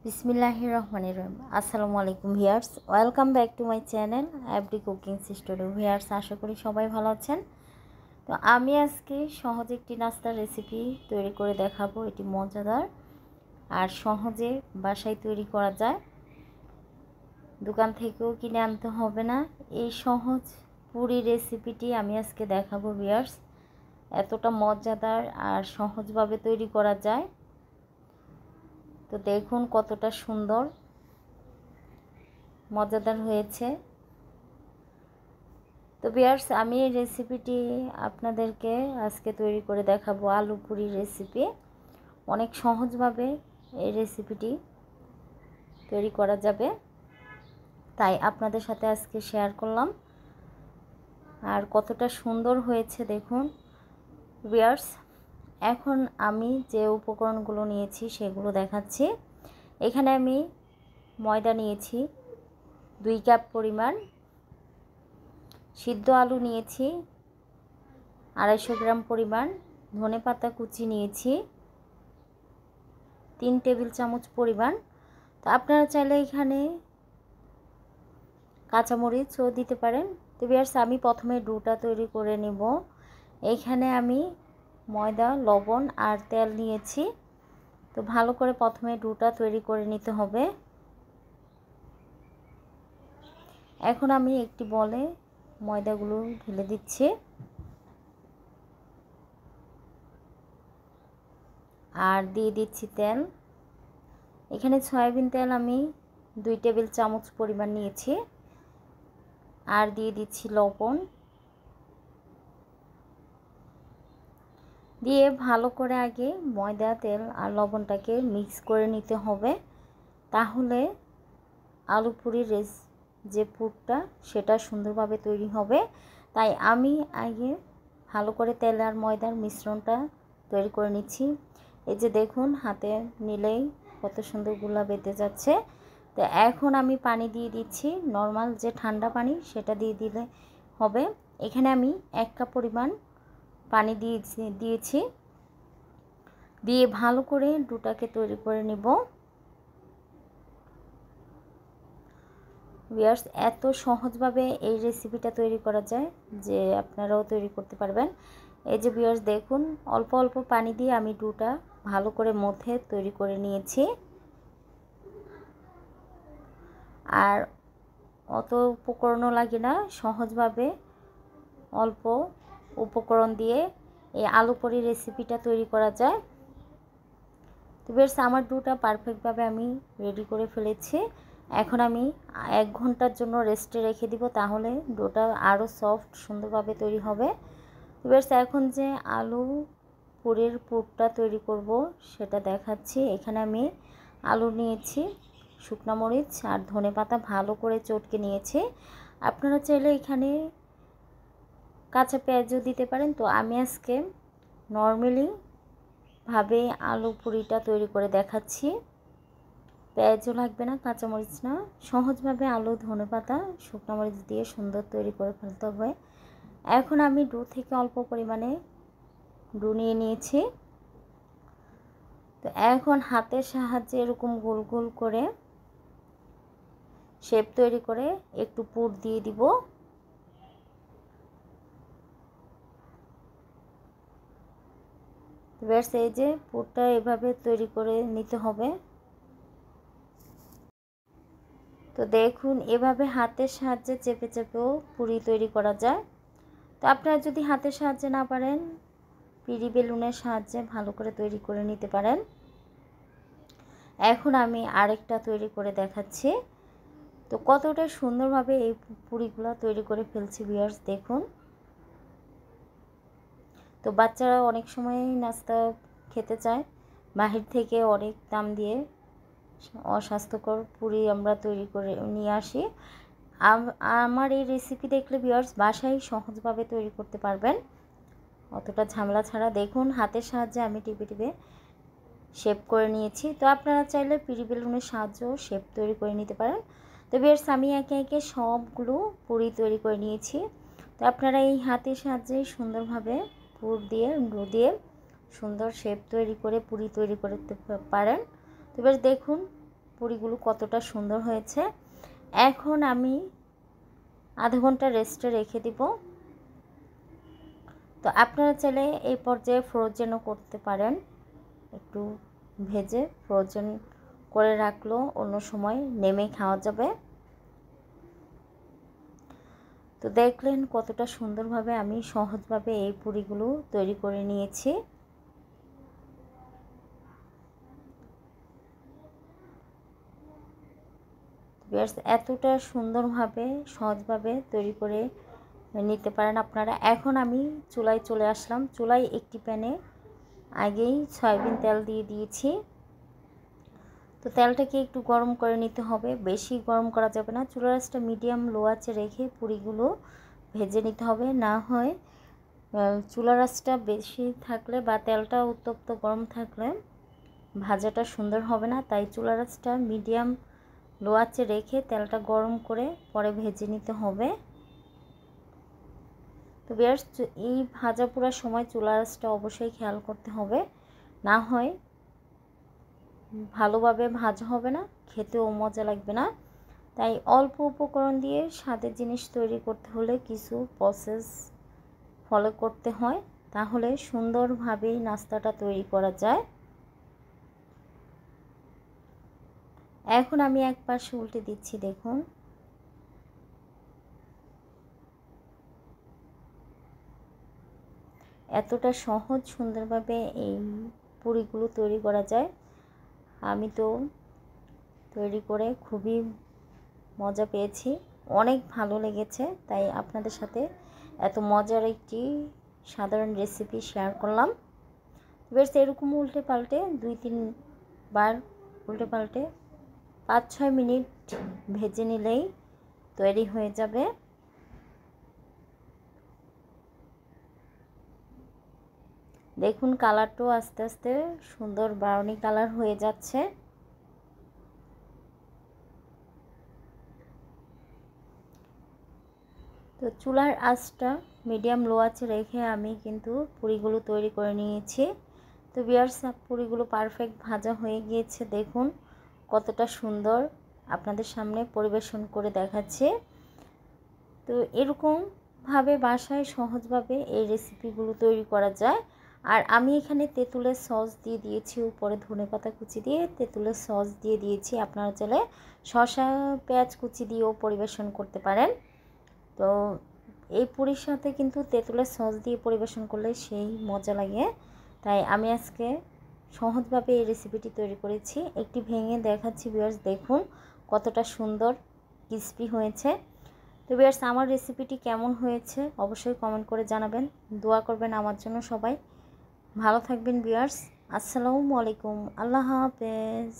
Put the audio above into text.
বিসমিল্লাহির রহমানির রহিম। আসসালামু আলাইকুম viewers, welcome back to my channel every cooking studio. Viewers, আশা করি সবাই ভালো আছেন। তো আমি আজকে সহজে একটি নাস্তার রেসিপি তৈরি করে দেখাবো। এটি মজাদার আর সহজে বাসায় তৈরি করা যায়, দোকান থেকেও কিনে আনতে হবে না। এই সহজ পুরি রেসিপিটি আমি আজকে দেখাবো ভিউয়ার্স। এতটা মজাদার আর সহজভাবে তৈরি করা যায়। তো দেখুন কতটা সুন্দর মজাদার হয়েছে। তো ভিউয়ার্স, আমি এই রেসিপিটি আপনাদেরকে আজকে তৈরি করে দেখাবো, আলু পুরি রেসিপি। অনেক সহজভাবে এই রেসিপিটি তৈরি করা যাবে, তাই আপনাদের সাথে আজকে শেয়ার করলাম। আর কতটা সুন্দর হয়েছে দেখুন ভিউয়ার্স। এখন আমি যে উপকরণগুলো নিয়েছি সেগুলো দেখাচ্ছি। এখানে আমি ময়দা নিয়েছি 2 কাপ পরিমাণ, সিদ্ধ আলু নিয়েছি 250 গ্রাম পরিমাণ, ধনেপাতা কুচি নিয়েছি 3 টেবিল চামচ পরিমাণ। তো আপনারা চাইলে এখানে কাঁচামরিচও দিতে পারেন। তো ভিউয়ার্স, আমি প্রথমে ডোটা তৈরি করে নেব। এইখানে আমি ময়দা, লবণ আর তেল নিয়েছি। তো ভালো করে প্রথমে ডোটা তৈরি করে নিতে হবে। এখন আমি একটি বলে ময়দাগুলো ঢেলে দিচ্ছি আর দিয়ে দিচ্ছি তেল। এখানে সয়াবিন তেল আমি 2 টেবিল চামচ পরিমাণ নিয়েছি আর দিয়ে দিচ্ছি লবণ। দিয়ে ভালো করে আগে ময়দা, তেল আর লবণটাকে মিক্স করে নিতে হবে, তাহলে আলু পুরির যে পুরটা সেটা সুন্দরভাবে তৈরি হবে। তাই আমি আগে ভালো করে তেল আর ময়দার মিশ্রণটা তৈরি করে নিচ্ছি। এই যে দেখুন, হাতে নিলেই কত সুন্দর গুলা বেঁধে যাচ্ছে। তো এখন আমি পানি দিয়ে দিচ্ছি, নর্মাল যে ঠান্ডা পানি সেটা দিয়ে দিলে হবে। এখানে আমি 1 কাপ পরিমাণ পানি দিয়েছি। দিয়ে ভালো করে ডোটাকে তৈরি করে নেব। ভিউয়ার্স, এত সহজভাবে এই রেসিপিটা তৈরি করা যায় যে আপনারাও তৈরি করতে পারবেন। এই যে ভিউয়ার্স দেখুন, অল্প অল্প পানি দিয়ে আমি ডোটা ভালো করে মথে তৈরি করে নিয়েছি। আর অত উপকরণও লাগে না, সহজভাবে অল্প উপকরণ দিয়ে এই আলু পুরি রেসিপিটা তৈরি করা যায়। তো ভিউয়ার্স, আমার ডোটা পারফেক্টভাবে আমি রেডি করে ফেলেছি। এখন আমি 1 ঘন্টার জন্য রেস্টে রেখে দিব, তাহলে ডোটা আরও সফট সুন্দরভাবে তৈরি হবে। ভিউয়ার্স, এখন যে আলু পুরির পুরটা তৈরি করব সেটা দেখাচ্ছি। এখানে আমি আলু নিয়েছি, শুকনো মরিচ আর ধনেপাতা ভালো করে চটকে নিয়েছি। আপনারা চাইলে এখানে কাঁচা পেঁয়াজও দিতে পারেন। তো আমি আজকে নর্মালি ভাবে আলু পুরিটা তৈরি করে দেখাচ্ছি। পেঁয়াজও লাগবে না, কাঁচামরিচ না, সহজভাবে আলু, ধনেপাতা, শুকনো মরিচ দিয়ে সুন্দর তৈরি করে ফেলতে হবে। এখন আমি ডো থেকে অল্প পরিমাণে ডো নিয়ে নিয়েছি। তো এখন হাতের সাহায্যে এরকম গোল গোল করে শেপ তৈরি করে একটু পুর দিয়ে দিব। এবার এই যে পুরটা এভাবে তৈরি করে নিতে হবে। তো দেখুন, এভাবে হাতের সাহায্যে চেপে চেপেও পুরি তৈরি করা যায়। তো আপনারা যদি হাতের সাহায্যে না পারেন, পিড়ি বেলুনের সাহায্যে ভালো করে তৈরি করে নিতে পারেন। এখন আমি আরেকটা তৈরি করে দেখাচ্ছি। তো কতটা সুন্দরভাবে এই পুরিগুলো তৈরি করে ফেলছি ভিউয়ার্স দেখুন। তো বাচ্চারা অনেক সময় নাস্তা খেতে চায়, বাহির থেকে অনেক দাম দিয়ে অস্বাস্থ্যকর পুরি আমরা তৈরি করে নিয়ে আসি। আমার এই রেসিপি দেখলে ভিউয়ার্স বাসায় সহজভাবে তৈরি করতে পারবেন, অতটা ঝামেলা ছাড়া। দেখুন, হাতের সাহায্যে আমি টিপে টিপে শেপ করে নিয়েছি। তো আপনারা চাইলে পিড়ি বেলুনের সাহায্যেও শেপ তৈরি করে নিতে পারেন। তো ভিউয়ার্স, আমি একে একে সবগুলো পুরি তৈরি করে নিয়েছি। তো আপনারা এই হাতের সাহায্যে সুন্দরভাবে পুর দিয়ে ডো দিয়ে সুন্দর শেপ তৈরি করে পুরি তৈরি করতে পারেন। তো এবার দেখুন পুরিগুলো কতটা সুন্দর হয়েছে। এখন আমি আধা ঘন্টা রেস্টে রেখে দিব। তো আপনারা চাইলে এই পর্যায়ে ফ্রোজেনও করতে পারেন, একটু ভেজে ফ্রোজেন করে রাখলেও অন্য সময় নেমে খাওয়া যাবে। তো দেখলেন কতটা সুন্দরভাবে আমি সহজভাবে এই পুরিগুলো তৈরি করে নিয়েছি। এতটা সুন্দরভাবে সহজভাবে তৈরি করে নিতে পারেন আপনারা। এখন আমি চুলায় চলে আসলাম। চুলায় একটি প্যানে আগেই সয়াবিন তেল দিয়ে দিয়েছি। তো তেলটাকে একটু গরম করে নিতে হবে, বেশি গরম করা যাবে না। চুলার আঁচটা মিডিয়াম লো আঁচে রেখে পুরিগুলো ভেজে নিতে হবে, না হয় চুলার আঁচটা বেশি থাকলে বা তেলটা উত্তপ্ত গরম থাকলে ভাজাটা সুন্দর হবে না। তাই চুলার আঁচটা মিডিয়াম লো আঁচে রেখে তেলটা গরম করে পরে ভেজে নিতে হবে। তো ভিউয়ার্স, এই ভাজা পোড়ার সময় চুলার আঁচটা অবশ্যই খেয়াল করতে হবে, না হয় ভালোভাবে ভাজা হবে না, খেতেও মজা লাগবে না। তাই অল্প উপকরণ দিয়ে স্বাদের জিনিস তৈরি করতে হলে কিছু প্রসেস ফলো করতে হয়, তাহলে সুন্দরভাবেই নাস্তাটা তৈরি করা যায়। এখন আমি এক পাশে উল্টে দিচ্ছি, দেখুন। এতটা সহজ সুন্দরভাবে এই পুরিগুলো তৈরি করা যায়। আমি তো তৈরি করে খুবই মজা পেয়েছি, অনেক ভালো লেগেছে। তাই আপনাদের সাথে এত মজার একটি সাধারণ রেসিপি শেয়ার করলাম। বেশ এরকম উল্টে পাল্টে 2-3 বার উল্টে পাল্টে 5-6 মিনিট ভেজে নিলেই তৈরি হয়ে যাবে। দেখুন কালারটাও আস্তে আস্তে সুন্দর ব্রাউনি কালার হয়ে যাচ্ছে। তো চুলার আঁচটা মিডিয়াম লো আঁচে রেখে আমি কিন্তু পুরিগুলো তৈরি করে নিয়েছি। তো ভিউয়ার্স, পুরিগুলো পারফেক্ট ভাজা হয়ে গিয়েছে, দেখুন কতটা সুন্দর আপনাদের সামনে পরিবেশন করে দেখাচ্ছি। তো এরকমভাবে বাসায় সহজভাবে এই রেসিপিগুলো তৈরি করা যায়। আর আমি এখানে তেঁতুলের সস দিয়ে দিয়েছি, উপরে ধনেপাতা কুচি দিয়ে তেঁতুলের সস দিয়ে দিয়েছি। আপনারা চাইলে শসা পেঁয়াজ কুচি দিয়েও পরিবেশন করতে পারেন। তো এই পুরির সাথে কিন্তু তেঁতুলের সস দিয়ে পরিবেশন করলে সেই মজা লাগে। তাই আমি আজকে সহজভাবে এই রেসিপিটি তৈরি করেছি। একটি ভেঙে দেখাচ্ছি ভিউয়ার্স, দেখুন কতটা সুন্দর ক্রিস্পি হয়েছে। তো ভিউয়ার্স, আমার রেসিপিটি কেমন হয়েছে অবশ্যই কমেন্ট করে জানাবেন। দোয়া করবেন আমার জন্য সবাই। ভালো থাকবেন ভিউয়ার্স। আসসালামু আলাইকুম। আল্লাহ হাফেজ।